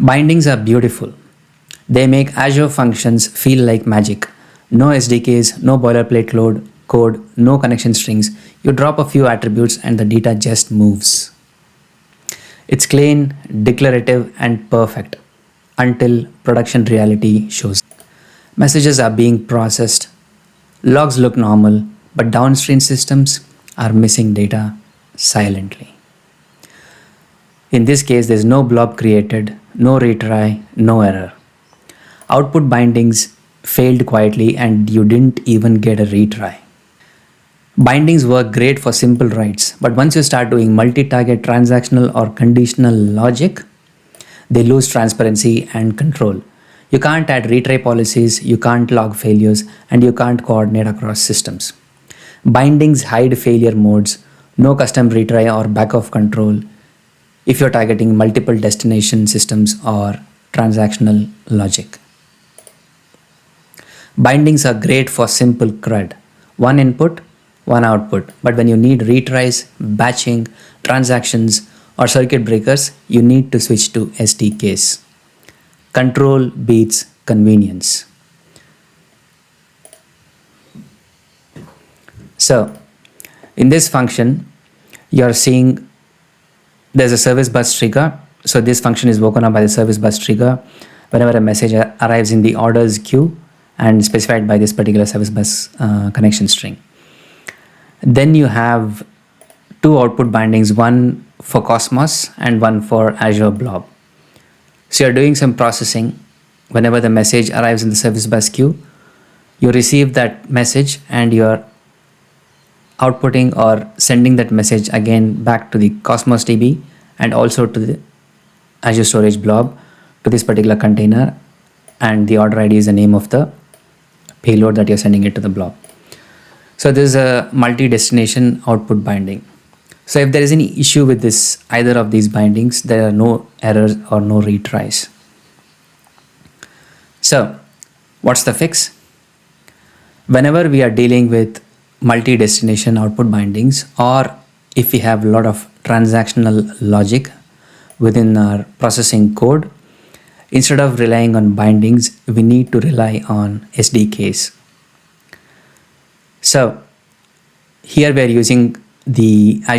Bindings are beautiful. They make Azure Functions feel like magic. No SDKs, no boilerplate code, no connection strings. You drop a few attributes and the data just moves. It's clean, declarative, and perfect until production reality shows. Messages are being processed, logs look normal, but downstream systems are missing data silently. In this case, there's no blob created, no retry, no error. Output bindings failed quietly and you didn't even get a retry. Bindings work great for simple writes, but once you start doing multi-target transactional or conditional logic, they lose transparency and control. You can't add retry policies, you can't log failures, and you can't coordinate across systems. Bindings hide failure modes, no custom retry or backup control if you're targeting multiple destination systems or transactional logic. Bindings are great for simple CRUD. One input, one output. But when you need retries, batching, transactions, or circuit breakers, you need to switch to SDKs. Control beats convenience. So, in this function, you're seeing there's a service bus trigger. So this function is woken up by the service bus trigger whenever a message arrives in the orders queue and specified by this particular service bus connection string. Then you have two output bindings, one for Cosmos and one for Azure Blob. So you're doing some processing. Whenever the message arrives in the service bus queue, you receive that message and you're outputting or sending that message again back to the Cosmos DB and also to the Azure Storage Blob to this particular container, and the order ID is the name of the payload that you're sending it to the blob. So this is a multi-destination output binding. So if there is any issue with this either of these bindings, there are no errors or no retries. So what's the fix? Whenever we are dealing with multi-destination output bindings, or if we have a lot of transactional logic within our processing code, instead of relying on bindings, we need to rely on SDKs. So here we are using the Azure